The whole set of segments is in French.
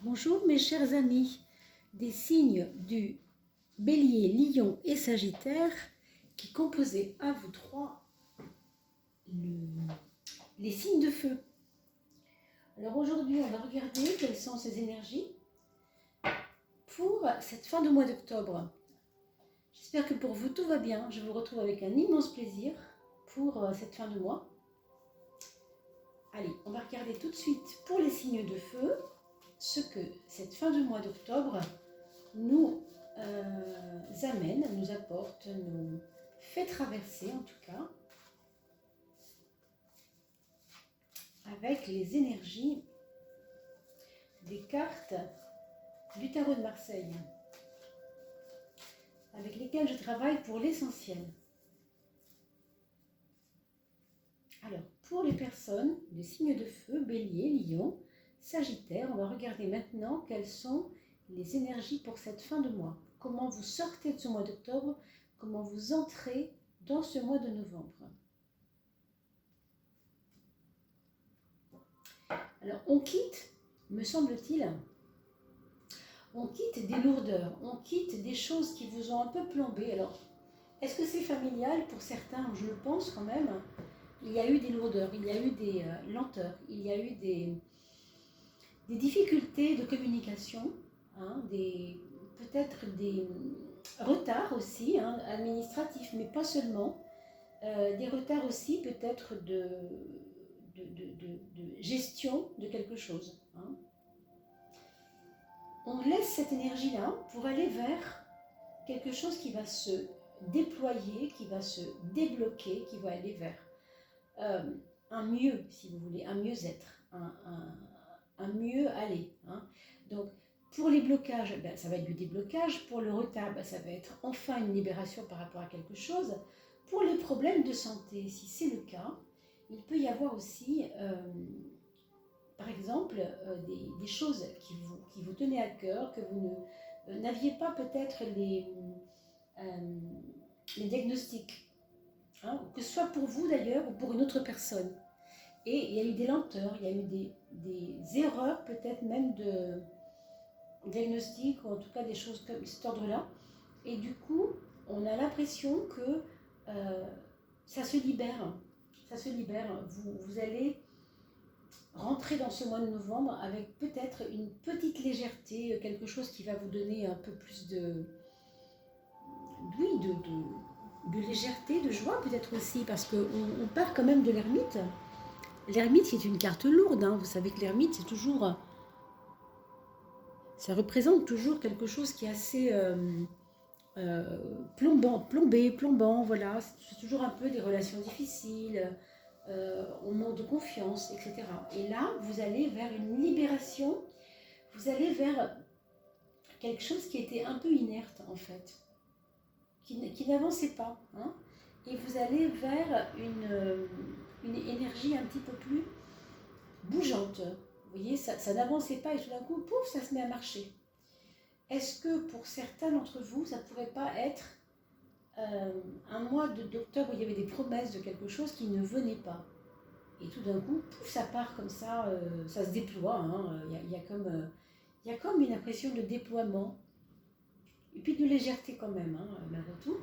Bonjour mes chers amis des signes du Bélier, Lion et Sagittaire qui composaient à vous trois les signes de feu. Alors aujourd'hui, on va regarder quelles sont ces énergies pour cette fin de mois d'octobre. J'espère que pour vous tout va bien. Je vous retrouve avec un immense plaisir pour cette fin de mois. Allez, on va regarder tout de suite pour les signes de feu ce que cette fin de mois d'octobre nous amène, nous apporte, nous fait traverser en tout cas, avec les énergies des cartes du tarot de Marseille, avec lesquelles je travaille pour l'essentiel. Alors, pour les personnes, les signes de feu, Bélier, Lion, Sagittaire, on va regarder maintenant quelles sont les énergies pour cette fin de mois. Comment vous sortez de ce mois d'octobre, comment vous entrez dans ce mois de novembre. Alors, on quitte, me semble-t-il, on quitte des lourdeurs, on quitte des choses qui vous ont un peu plombé. Alors, est-ce que c'est familial pour certains? Je le pense quand même. Il y a eu des lourdeurs, il y a eu des lenteurs, il y a eu des difficultés de communication, hein, peut-être des retards aussi, hein, administratifs, mais pas seulement. Des retards aussi peut-être de gestion de quelque chose. Hein. On laisse cette énergie-là pour aller vers quelque chose qui va se déployer, qui va se débloquer, qui va aller vers un mieux, si vous voulez, un mieux-être, un mieux aller. Hein. Donc, pour les blocages, ben, ça va être du déblocage. Pour le retard, ben, ça va être enfin une libération par rapport à quelque chose. Pour les problèmes de santé, si c'est le cas, il peut y avoir aussi, par exemple, des choses qui vous tenaient à cœur, que vous n'aviez pas peut-être les diagnostics. Hein, que ce soit pour vous d'ailleurs ou pour une autre personne. Et il y a eu des lenteurs, il y a eu des erreurs peut-être même de diagnostic, ou en tout cas des choses comme cet ordre-là. Et du coup, on a l'impression que ça se libère. Ça se libère. Vous allez rentrer dans ce mois de novembre avec peut-être une petite légèreté, quelque chose qui va vous donner un peu plus de légèreté, de joie peut-être aussi, parce qu'on part quand même de l'ermite. L'ermite, c'est une carte lourde, hein. Vous savez que l'ermite, c'est toujours... ça représente toujours quelque chose qui est assez plombant, voilà. C'est toujours un peu des relations difficiles, on manque de confiance, etc. Et là, vous allez vers une libération, vous allez vers quelque chose qui était un peu inerte, en fait, qui n'avançait pas, hein. Et vous allez vers une énergie un petit peu plus bougeante. Vous voyez, ça n'avançait pas et tout d'un coup, pouf, ça se met à marcher. Est-ce que pour certains d'entre vous, ça ne pourrait pas être un mois d'octobre où il y avait des promesses de quelque chose qui ne venait pas? Et tout d'un coup, pouf, ça part comme ça, ça se déploie. Hein. Il y a comme une impression de déploiement. Et puis de légèreté quand même, hein, malgré tout.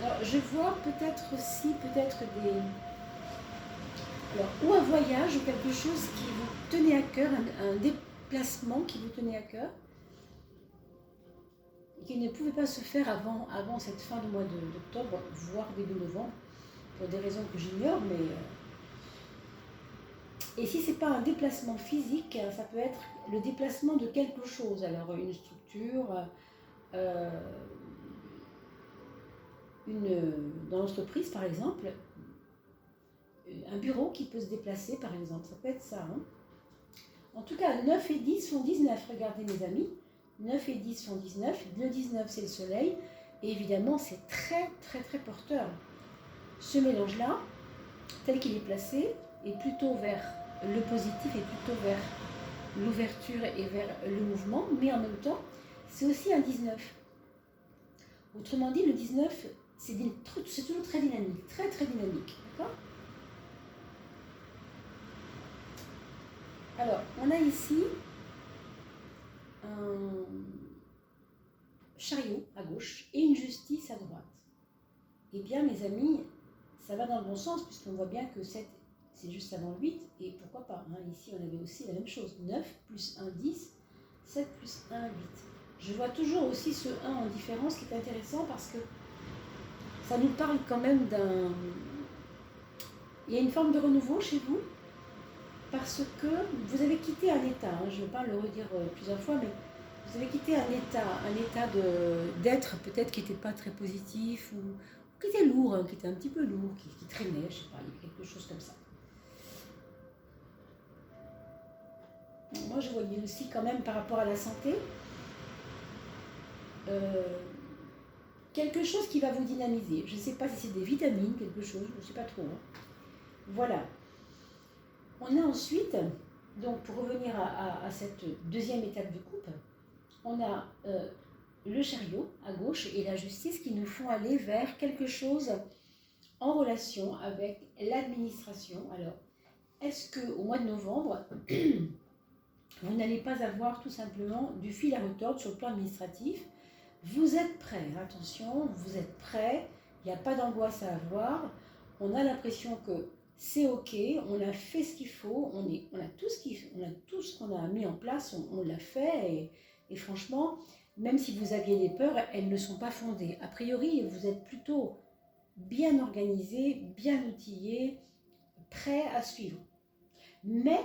Alors, je vois peut-être aussi, des... Alors, ou un voyage, ou quelque chose qui vous tenait à cœur, un déplacement qui vous tenait à cœur, qui ne pouvait pas se faire avant cette fin de mois d'octobre, voire début novembre, pour des raisons que j'ignore, mais... Et si ce n'est pas un déplacement physique, ça peut être le déplacement de quelque chose. Alors, une structure, dans l'entreprise, par exemple, un bureau qui peut se déplacer, par exemple. Ça peut être ça. Hein. En tout cas, 9 et 10 font 19. Regardez, mes amis. 9 et 10 font 19. Le 19, c'est le soleil. Et évidemment, c'est très, très, très porteur. Ce mélange-là, tel qu'il est placé, est plutôt vers le positif, et plutôt vers l'ouverture et vers le mouvement. Mais en même temps, c'est aussi un 19. Autrement dit, le 19, c'est toujours très dynamique. Très, très dynamique. D'accord ? Alors, on a ici un chariot à gauche et une justice à droite. Eh bien, mes amis, ça va dans le bon sens, puisqu'on voit bien que 7, c'est juste avant le 8, et pourquoi pas, hein, ici, on avait aussi la même chose. 9 plus 1, 10, 7 plus 1, 8. Je vois toujours aussi ce 1 en différence, qui est intéressant, parce que ça nous parle quand même d'un... Il y a une forme de renouveau chez vous, parce que vous avez quitté un état, hein, je ne vais pas le redire plusieurs fois, mais vous avez quitté un état d'être peut-être qui n'était pas très positif, ou qui était lourd, hein, qui était un petit peu lourd, qui traînait, je ne sais pas, il y a quelque chose comme ça. Moi, je voyais aussi quand même par rapport à la santé, quelque chose qui va vous dynamiser. Je ne sais pas si c'est des vitamines, quelque chose, je ne sais pas trop. Hein. Voilà. On a ensuite, donc pour revenir à cette deuxième étape de coupe, on a le chariot à gauche et la justice qui nous font aller vers quelque chose en relation avec l'administration. Alors, est-ce qu'au mois de novembre, vous n'allez pas avoir tout simplement du fil à retordre sur le plan administratif? Vous êtes prêts, attention, vous êtes prêts, il n'y a pas d'angoisse à avoir, on a l'impression que c'est ok, on a fait ce qu'il faut, on a tout ce qu'on a mis en place, on l'a fait, et franchement, même si vous aviez des peurs, elles ne sont pas fondées. A priori, vous êtes plutôt bien organisé, bien outillé, prêt à suivre. Mais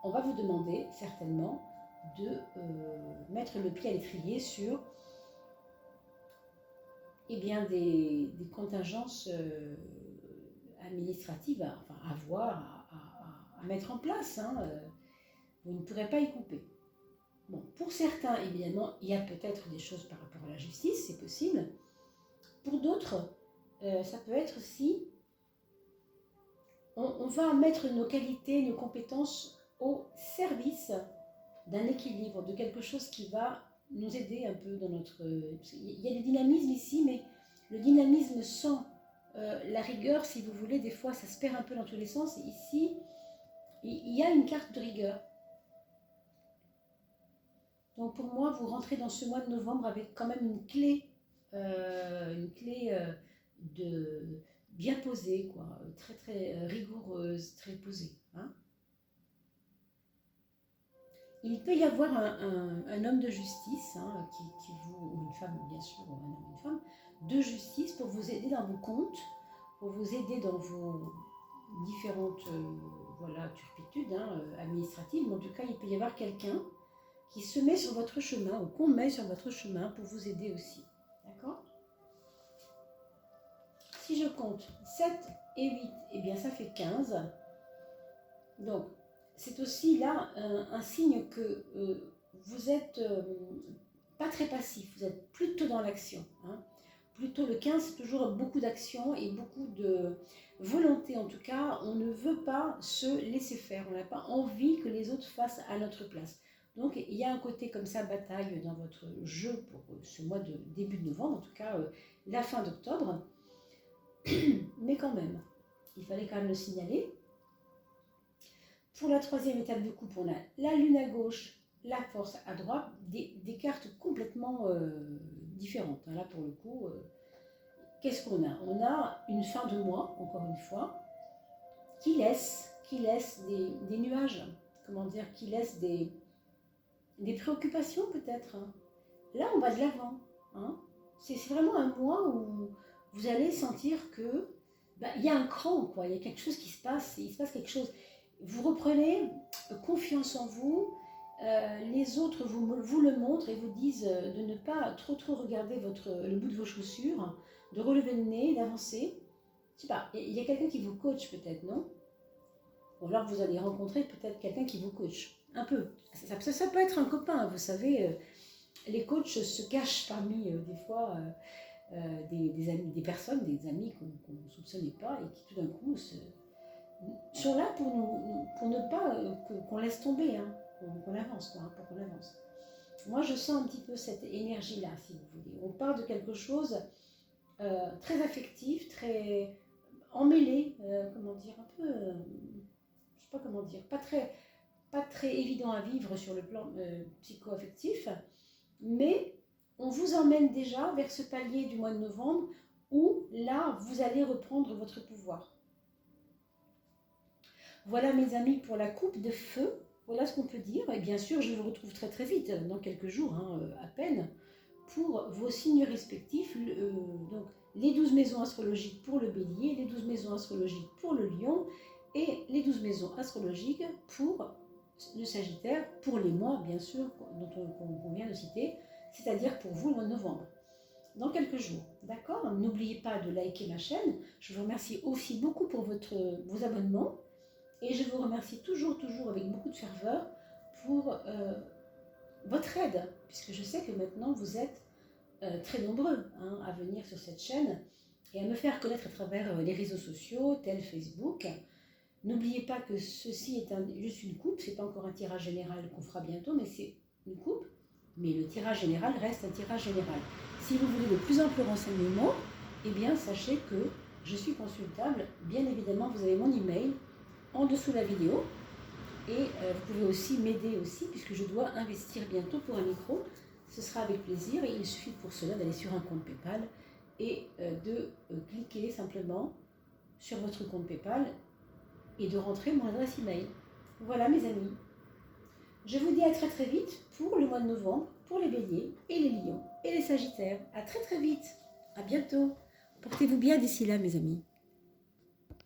on va vous demander certainement de mettre le pied à l'étrier sur des contingences administratives à voir, à mettre en place. Hein, vous ne pourrez pas y couper. Bon, pour certains, évidemment, il y a peut-être des choses par rapport à la justice, c'est possible. Pour d'autres, ça peut être si on va mettre nos qualités, nos compétences au service d'un équilibre, de quelque chose qui va nous aider un peu dans notre... Il y a du dynamisme ici, mais le dynamisme sans la rigueur, si vous voulez, des fois ça se perd un peu dans tous les sens. Ici, il y a une carte de rigueur. Donc pour moi, vous rentrez dans ce mois de novembre avec quand même une clé de bien posée, quoi, très très rigoureuse, très posée. Hein. Il peut y avoir un homme de justice, hein, qui vous, ou une femme bien sûr, un homme ou une femme, de justice pour vous aider dans vos comptes, pour vous aider dans vos différentes turpitudes administratives. Mais en tout cas, il peut y avoir quelqu'un qui se met sur votre chemin ou qu'on met sur votre chemin pour vous aider aussi. D'accord? Si je compte 7 et 8, eh bien ça fait 15. Donc, c'est aussi là un signe que vous êtes pas très passif, vous êtes plutôt dans l'action. Hein. Plutôt le 15, c'est toujours beaucoup d'action et beaucoup de volonté. En tout cas, on ne veut pas se laisser faire, on n'a pas envie que les autres fassent à notre place. Donc, il y a un côté comme ça, bataille dans votre jeu pour ce mois de début de novembre, en tout cas la fin d'octobre. Mais quand même, il fallait quand même le signaler. Pour la troisième étape de coupe, on a la lune à gauche, la force à droite, des cartes complètement différentes. Là, pour le coup, qu'est-ce qu'on a? On a une fin de mois, encore une fois, qui laisse des nuages, comment dire, qui laisse des préoccupations peut-être. Hein. Là, on va de l'avant. Hein. C'est vraiment un mois où vous allez sentir que y a un cran, quoi. Il y a quelque chose qui se passe, il se passe quelque chose. Vous reprenez confiance en vous, les autres vous le montrent et vous disent de ne pas trop regarder le bout de vos chaussures, de relever le nez, d'avancer. Je sais pas, il y a quelqu'un qui vous coach peut-être, non? Ou alors vous allez rencontrer peut-être quelqu'un qui vous coach, un peu. Ça peut être un copain, vous savez, les coachs se cachent parmi des fois des amis, des personnes, des amis qu'on ne soupçonnait pas et qui tout d'un coup sont là pour ne pas qu'on laisse tomber, hein, qu'on avance, quoi, pour qu'on avance. Moi, je sens un petit peu cette énergie-là, si vous voulez. On part de quelque chose très affectif, très emmêlé, comment dire, un peu, je sais pas comment dire, pas très, pas très évident à vivre sur le plan psycho-affectif, mais on vous emmène déjà vers ce palier du mois de novembre où là, vous allez reprendre votre pouvoir. Voilà mes amis pour la coupe de feu, voilà ce qu'on peut dire. Et bien sûr, je vous retrouve très très vite, dans quelques jours à peine, pour vos signes respectifs. Donc les 12 maisons astrologiques pour le bélier, les 12 maisons astrologiques pour le lion et les 12 maisons astrologiques pour le sagittaire, pour les mois bien sûr, qu'on vient de citer, c'est-à-dire pour vous le mois de novembre. Dans quelques jours, d'accord? N'oubliez pas de liker ma chaîne. Je vous remercie aussi beaucoup pour vos abonnements. Et je vous remercie toujours avec beaucoup de ferveur pour votre aide, puisque je sais que maintenant vous êtes très nombreux à venir sur cette chaîne et à me faire connaître à travers les réseaux sociaux, tels Facebook. N'oubliez pas que ceci est juste une coupe, c'est pas encore un tirage général qu'on fera bientôt, mais c'est une coupe. Mais le tirage général reste un tirage général. Si vous voulez de plus amples renseignements, eh bien sachez que je suis consultable. Bien évidemment, vous avez mon email en dessous de la vidéo. Et vous pouvez aussi m'aider aussi, puisque je dois investir bientôt pour un micro. Ce sera avec plaisir et il suffit pour cela d'aller sur un compte PayPal et de cliquer simplement sur votre compte PayPal et de rentrer mon adresse email. Voilà mes amis. Je vous dis à très très vite pour le mois de novembre, pour les béliers et les lions et les sagittaires. À très très vite. À bientôt. Portez-vous bien d'ici là mes amis.